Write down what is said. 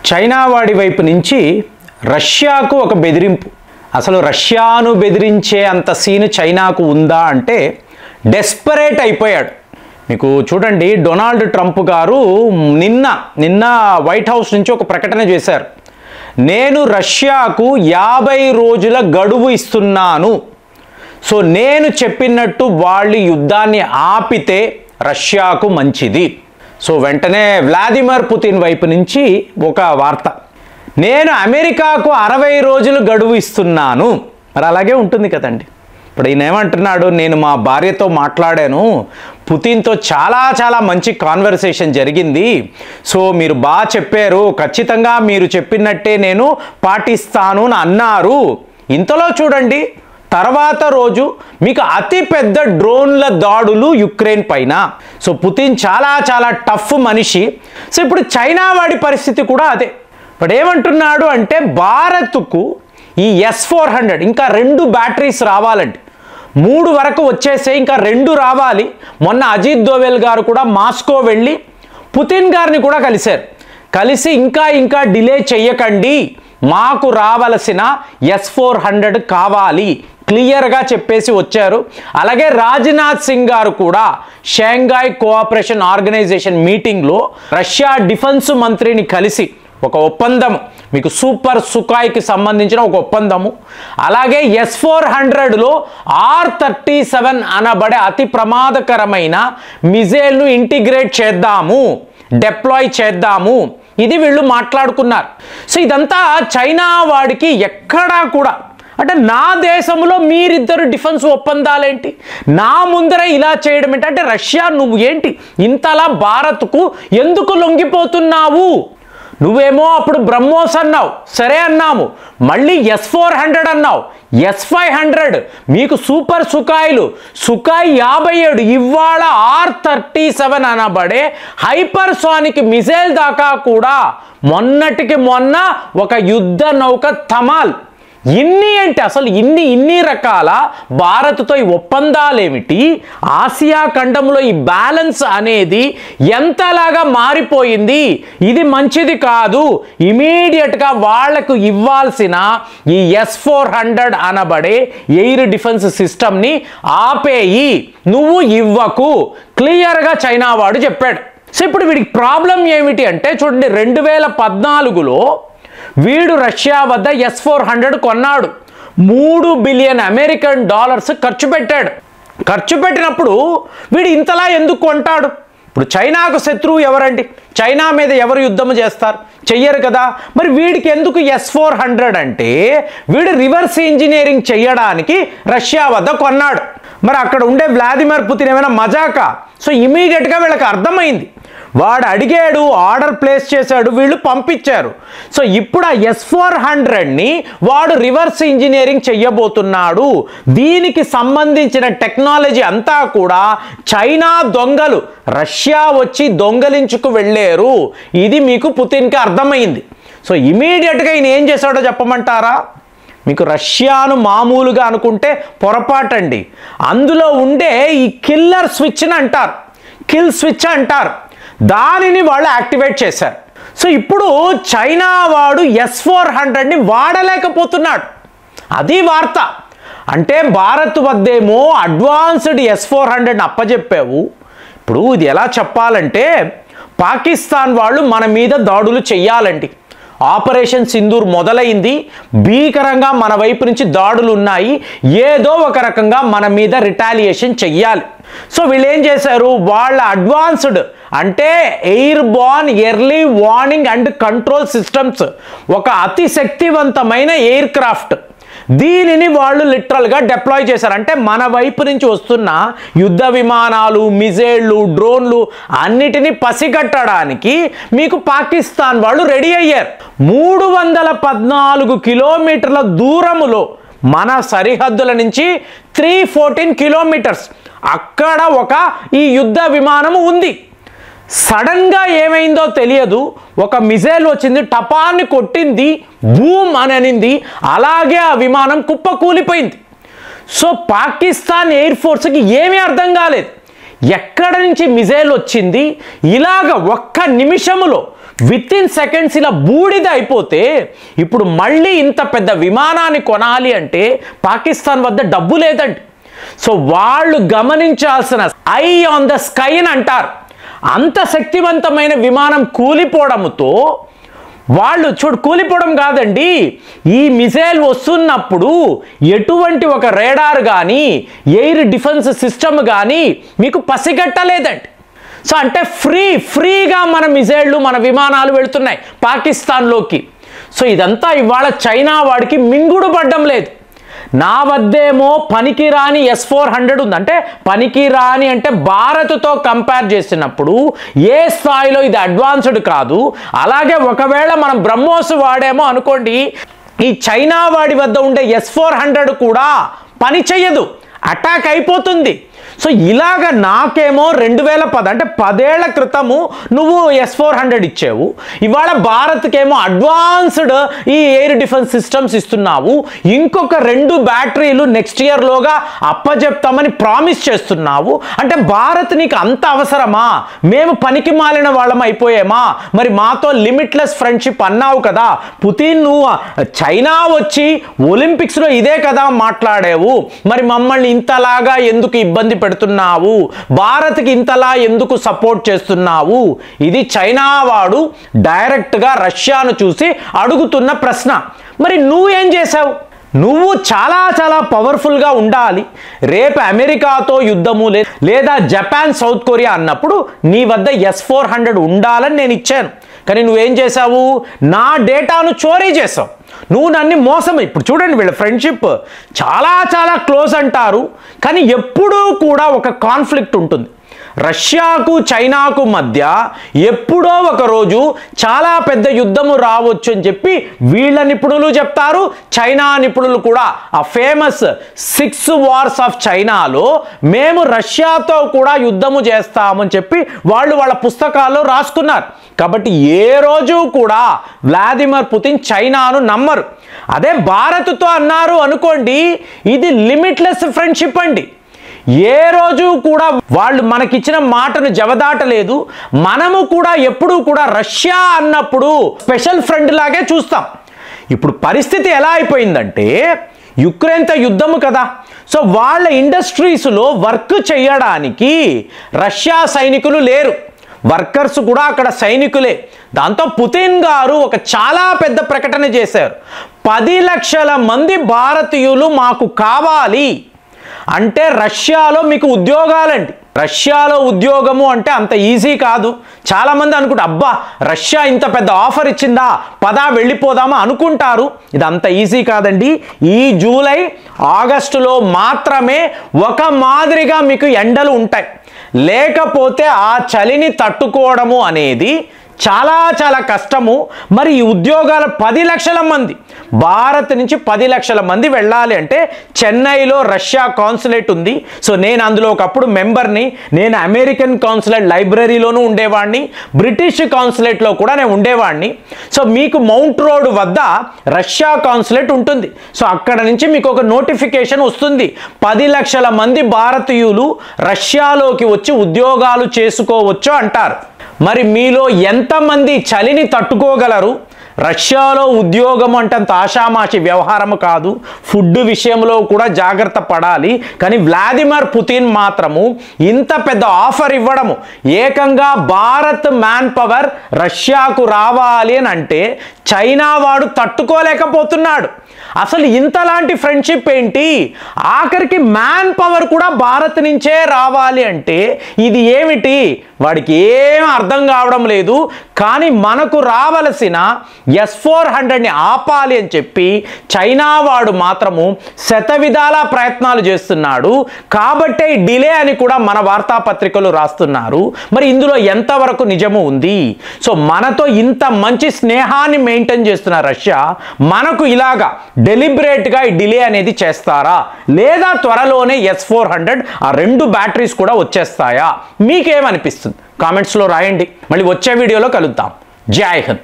China వాడి వైపు నుంచి రష్యాకు ఒక బెదిరింపు. అసలు రష్యాను బెదిరించే అంత సీన్ చైనాకు ఉందా అంటే డెస్పరేట్ అయిపోయాడు. మీకు చూడండి, డొనాల్డ్ ట్రంప్ గారు నిన్న వైట్ హౌస్ నుంచి ఒక ప్రకటన చేశారు. నేను రష్యాకు 50 రోజుల గడువు ఇస్తున్నాను. సో నేను చెప్పినట్టు వాళ్ళు యుద్ధాన్ని ఆపితే రష్యాకు మంచిది. సో వెంటనే వ్లాదిమిర్ పుతిన్ వైపు నుంచి ఒక వార్త, నేను అమెరికాకు 60 రోజులు గడువు ఇస్తున్నాను. మరి అలాగే ఉంటుంది కదండి. ఇప్పుడు ఈయన ఏమంటున్నాడు, నేను మా భార్యతో మాట్లాడాను, పుతిన్తో చాలా మంచి కాన్వర్సేషన్ జరిగింది. సో మీరు బాగా చెప్పారు, ఖచ్చితంగా మీరు చెప్పినట్టే నేను పాటిస్తాను అని అన్నారు. ఇంతలో చూడండి, తర్వాత రోజు మీకు అతి పెద్ద డ్రోన్ల దాడులు యుక్రెయిన్ పైన. సో పుతిన్ చాలా టఫ్ మనిషి. సో ఇప్పుడు చైనా వాడి పరిస్థితి కూడా అదే. ఇప్పుడు ఏమంటున్నాడు అంటే భారత్కు ఈ S-400 ఇంకా 2 బ్యాటరీస్ రావాలండి. 3 వరకు వచ్చేసే, ఇంకా 2 రావాలి. మొన్న అజిత్ దోవెల్ గారు కూడా మాస్కో వెళ్ళి పుతిన్ గారిని కూడా కలిసి ఇంకా డిలే చెయ్యకండి, మాకు రావలసిన S-400 కావాలి క్లియర్గా చెప్పేసి వచ్చారు. అలాగే రాజ్నాథ్ సింగ్ గారు కూడా షాంఘై కోఆపరేషన్ ఆర్గనైజేషన్ మీటింగ్లో రష్యా డిఫెన్స్ మంత్రిని కలిసి ఒక ఒప్పందము, మీకు సూపర్ సుఖాయ్కి సంబంధించిన ఒక ఒప్పందము, అలాగే S-400లో R-37 అనబడే అతి ప్రమాదకరమైన మిజైల్ను ఇంటిగ్రేట్ చేద్దాము, డిప్లాయ్ చేద్దాము, ఇది వీళ్ళు మాట్లాడుకున్నారు. సో ఇదంతా చైనా వాడికి ఎక్కడా కూడా, అంటే నా దేశంలో మీరిద్దరు డిఫెన్స్ ఒప్పందాలేంటి, నా ముందర ఇలా చేయడం ఏంటి, అంటే రష్యా నువ్వు ఏంటి ఇంతలా భారత్కు ఎందుకు లొంగిపోతున్నావు? నువ్వేమో అప్పుడు బ్రహ్మోస్ అన్నావు, సరే అన్నాము, మళ్ళీ S-400 అన్నావు, S-500, మీకు సూపర్ సుఖాయ్లు, సుఖాయ్ 57, ఇవాళ R-37 అనబడే హైపర్సానిక్ మిజైల్ దాకా కూడా మొన్నటికి మొన్న ఒక యుద్ధ నౌక తమాల్. ఇన్ని ఏంటి అసలు, ఇన్ని రకాల భారత్తో ఈ ఒప్పందాలేమిటి? ఆసియా ఖండంలో ఈ బ్యాలెన్స్ అనేది ఎంతలాగా మారిపోయింది, ఇది మంచిది కాదు. ఇమీడియట్గా వాళ్లకు ఇవ్వాల్సిన ఈ S-400 అనబడే ఎయిర్ డిఫెన్స్ సిస్టమ్ని ఆపేయి, నువ్వు ఇవ్వకు, క్లియర్గా చైనా వాడు చెప్పాడు. సో ఇప్పుడు వీడికి ప్రాబ్లం ఏమిటి అంటే చూడండి, 2014లో వీడు రష్యా వద్ద S-400 కొన్నాడు, $3 బిలియన్ ఖర్చు పెట్టాడు. ఖర్చు పెట్టినప్పుడు వీడు ఇంతలా ఎందుకు కొంటాడు? ఇప్పుడు చైనాకు శత్రువు ఎవరండి? చైనా మీద ఎవరు యుద్ధం చేస్తారు? చెయ్యరు కదా. మరి వీడికి ఎందుకు S-400 అంటే వీడు రివర్స్ ఇంజనీరింగ్ చేయడానికి రష్యా వద్ద కొన్నాడు. మరి అక్కడ ఉండే వ్లాదిమిర్ పుతిన్ ఏమైనా మజాకా? సో ఇమీడియట్గా వీళ్ళకి అర్థమైంది, వాడు అడిగాడు, ఆర్డర్ ప్లేస్ చేశాడు, వీళ్ళు పంపించారు. సో ఇప్పుడు ఆ S-400ని వాడు రివర్స్ ఇంజనీరింగ్ చెయ్యబోతున్నాడు. దీనికి సంబంధించిన టెక్నాలజీ అంతా కూడా చైనా దొంగలు రష్యా వచ్చి దొంగలించుకు వెళ్ళారు. ఇది మీకు పుతిన్కి అర్థమైంది. సో ఇమీడియట్గా ఈయన ఏం చేశాడో చెప్పమంటారా? మీకు రష్యాను మామూలుగా అనుకుంటే పొరపాటండి. అందులో ఉండే ఈ కిల్లర్ స్విచ్ని అంటారు, కిల్ స్విచ్ అంటారు, దానిని వాళ్ళు యాక్టివేట్ చేశారు. సో ఇప్పుడు చైనా వాడు S-400ని వాడలేకపోతున్నాడు. అది వార్త. అంటే భారత్ వద్దేమో అడ్వాన్స్డ్ S-400ని అప్పచెప్పావు. ఇప్పుడు ఇది ఎలా చెప్పాలంటే, పాకిస్తాన్ వాళ్ళు మన మీద దాడులు చెయ్యాలండి. ఆపరేషన్ సింధూర్ మొదలైంది, భీకరంగా మన వైపు నుంచి దాడులు ఉన్నాయి, ఏదో ఒక రకంగా మన మీద రిటాలియేషన్ చెయ్యాలి. సో వీళ్ళు ఏం చేశారు, వాళ్ళ అడ్వాన్స్డ్ అంటే air born early warning and control systems, ఒక అతి శక్తివంతమైన ఎయిర్ క్రాఫ్ట్, దీనిని వాళ్ళు లిటరల్గా డిప్లాయ్ చేశారు. అంటే మన వైపు నుంచి వస్తున్న యుద్ధ విమానాలు, మిజైళ్ళు, డ్రోన్లు అన్నిటినీ పసిగట్టడానికి మీకు పాకిస్తాన్ వాళ్ళు రెడీ అయ్యారు. 314 కిలోమీటర్ల దూరములో మన సరిహద్దుల నుంచి 314 కిలోమీటర్స్ అక్కడ ఒక ఈ యుద్ధ విమానము ఉంది. సడన్గా ఏమైందో తెలియదు, ఒక మిజైల్ వచ్చింది, టపాన్ని కొట్టింది, బూమ్ అని అనింది, అలాగే ఆ విమానం కుప్పకూలిపోయింది. సో పాకిస్తాన్ ఎయిర్ ఫోర్స్కి ఏమీ అర్థం కాలేదు, ఎక్కడ నుంచి మిజైల్ వచ్చింది, ఇలాగ ఒక్క నిమిషములో వితిన్ సెకండ్స్ ఇలా బూడిద అయిపోతే ఇప్పుడు మళ్ళీ ఇంత పెద్ద విమానాన్ని కొనాలి అంటే పాకిస్తాన్ వద్ద డబ్బు లేదండి. సో వాళ్ళు గమనించాల్సిన ఐ ఆన్ ద స్కై అని అంటారు. అంత శక్తివంతమైన విమానం కూలిపోవడంతో వాళ్ళు కూలిపోవడం కాదండి, ఈ మిసైల్ వస్తున్నప్పుడు ఎటువంటి ఒక రేడార్ కానీ ఎయిర్ డిఫెన్స్ సిస్టమ్ కానీ మీకు పసిగట్టలేదండి. సో అంటే ఫ్రీగా మన మిసైళ్ళు మన విమానాలు వెళుతున్నాయి పాకిస్తాన్లోకి. సో ఇదంతా ఇవాళ చైనా వాడికి మింగుడు పడ్డం లేదు. నా వద్దేమో పనికిరాని S-400 ఉంది. అంటే పనికిరాని అంటే భారత్తో కంపేర్ చేసినప్పుడు ఏ స్థాయిలో ఇది అడ్వాన్స్డ్ కాదు. అలాగే ఒకవేళ మనం బ్రహ్మోస్ వాడేమో అనుకోండి, ఈ చైనా వాడి వద్ద ఉండే S-400 కూడా పని చెయ్యదు, అటాక్ అయిపోతుంది. సో ఇలాగ నాకేమో 2010 అంటే 10 ఏళ్ల క్రితము నువ్వు S-400 ఇచ్చావు, ఇవాళ భారత్కేమో అడ్వాన్స్డ్ ఈ ఎయిర్ డిఫెన్స్ సిస్టమ్స్ ఇస్తున్నావు, ఇంకొక 2 బ్యాటరీలు నెక్స్ట్ ఇయర్లోగా అప్పచెప్తామని ప్రామిస్ చేస్తున్నావు. అంటే భారత్ నీకు అంత అవసరమా? మేము పనికి మాలిన వాళ్ళం అయిపోయామా? మరి మాతో లిమిట్లెస్ ఫ్రెండ్షిప్ అన్నావు కదా పుతిన్, నువ్వు చైనా వచ్చి ఒలింపిక్స్లో ఇదే కదా మాట్లాడావు, మరి మమ్మల్ని ఇంతలాగా ఎందుకు ఇబ్బంది పెడుతున్నావు? భారత్కి ఇంతలా ఎందుకు సపోర్ట్ చేస్తున్నావు? ఇది చైనా వాడు డైరెక్ట్గా రష్యాను చూసి అడుగుతున్న ప్రశ్న. మరి నువ్వేం చేశావు? నువ్వు చాలా పవర్ఫుల్గా ఉండాలి. రేపు అమెరికాతో యుద్ధము లేదా జపాన్ సౌత్ కొరియా అన్నప్పుడు నీ వద్ద S-400 ఉండాలని నేను ఇచ్చాను. కానీ నువ్వేం చేశావు? నా డేటాను చోరీ చేసావు. నువ్వు నన్ను మోసం. ఇప్పుడు చూడండి, వీళ్ళ ఫ్రెండ్షిప్ చాలా క్లోజ్ అంటారు, కానీ ఎప్పుడూ కూడా ఒక కాన్ఫ్లిక్ట్ ఉంటుంది. రష్యాకు చైనాకు మధ్య ఎప్పుడో ఒక రోజు చాలా పెద్ద యుద్ధము రావచ్చు అని చెప్పి వీళ్ళ నిపుణులు చెప్తారు. చైనా నిపుణులు కూడా ఆ ఫేమస్ 6 వార్స్ ఆఫ్ చైనాలో మేము రష్యాతో కూడా యుద్ధము చేస్తామని చెప్పి వాళ్ళ పుస్తకాల్లో రాసుకున్నారు. కాబట్టి ఏ రోజు కూడా వ్లాదిమిర్ పుతిన్ చైనాను నమ్మరు. అదే భారత్తో అన్నారు అనుకోండి, ఇది లిమిట్లెస్ ఫ్రెండ్షిప్ అండి. ఏ రోజు కూడా వాళ్ళు మనకిచ్చిన మాటను జవదాటలేదు. మనము కూడా ఎప్పుడూ కూడా రష్యా అన్నప్పుడు స్పెషల్ ఫ్రెండ్ లాగే చూస్తాం. ఇప్పుడు పరిస్థితి ఎలా అయిపోయిందంటే, యుక్రెయిన్తో యుద్ధము కదా, సో వాళ్ళ ఇండస్ట్రీస్లో వర్క్ చేయడానికి రష్యా సైనికులు లేరు, వర్కర్స్ కూడా అక్కడ సైనికులే. దాంతో పుతిన్ గారు ఒక చాలా పెద్ద ప్రకటన చేశారు. 10 లక్షల మంది భారతీయులు మాకు కావాలి అంటే రష్యాలో మీకు ఉద్యోగాలండి. రష్యాలో ఉద్యోగము అంటే అంత ఈజీ కాదు. చాలామంది అనుకుంటారు, అబ్బా రష్యా ఇంత పెద్ద ఆఫర్ ఇచ్చిందా, పదా వెళ్ళిపోదామా అనుకుంటారు. ఇది అంత ఈజీ కాదండి. ఈ జూలై ఆగస్టులో మాత్రమే ఒక మాదిరిగా మీకు ఎండలు ఉంటాయి. లేకపోతే ఆ చలిని తట్టుకోవడము అనేది చాలా కష్టము. మరి ఈ ఉద్యోగాలు 10 లక్షల మంది, భారత్ నుంచి 10 లక్షల మంది వెళ్ళాలి అంటే చెన్నైలో రష్యా కాన్సులేట్ ఉంది. సో నేను అందులో ఒకప్పుడు మెంబర్ని. నేను అమెరికన్ కాన్సులేట్ లైబ్రరీలోనూ ఉండేవాడిని, బ్రిటిష్ కాన్సులేట్లో కూడా నేను ఉండేవాడిని. సో మీకు మౌంట్ రోడ్ వద్ద రష్యా కాన్సులేట్ ఉంటుంది. సో అక్కడ నుంచి మీకు ఒక నోటిఫికేషన్ వస్తుంది, 10 లక్షల మంది భారతీయులు రష్యాలోకి వచ్చి ఉద్యోగాలు చేసుకోవచ్చు అంటారు. మరి మీలో ఎంతమంది చలిని తట్టుకోగలరు? రష్యాలో ఉద్యోగం అంటే అంత ఆషామాషి వ్యవహారము కాదు. ఫుడ్ విషయంలో కూడా జాగ్రత్త పడాలి. కానీ వ్లాదిమిర్ పుతిన్ మాత్రము ఇంత పెద్ద ఆఫర్ ఇవ్వడము, ఏకంగా భారత్ మ్యాన్ పవర్ రష్యాకు రావాలి అని అంటే చైనా వాడు తట్టుకోలేకపోతున్నాడు. అసలు ఇంతలాంటి ఫ్రెండ్షిప్ ఏంటి? ఆఖరికి మ్యాన్ పవర్ కూడా భారత్ నుంచే రావాలి అంటే ఇది ఏమిటి? వాడికి ఏం అర్థం కావడం లేదు. కానీ మనకు రావలసిన S-400ని ఆపాలి అని చెప్పి చైనా వాడు మాత్రము శతవిధాల ప్రయత్నాలు చేస్తున్నాడు. కాబట్టే డిలే అని కూడా మన వార్తాపత్రికలు రాస్తున్నారు. మరి ఇందులో ఎంతవరకు నిజము ఉంది? సో మనతో ఇంత మంచి స్నేహాన్ని మెయింటైన్ చేస్తున్న రష్యా మనకు ఇలాగా డెలిబరేట్గా ఈ డిలే అనేది చేస్తారా, లేదా త్వరలోనే S-400 ఆ 2 బ్యాటరీస్ కూడా వచ్చేస్తాయా? మీకేమనిపిస్తుంది? కామెంట్స్లో రాయండి. మళ్ళీ వచ్చే వీడియోలో కలుద్దాం. జై హింద్.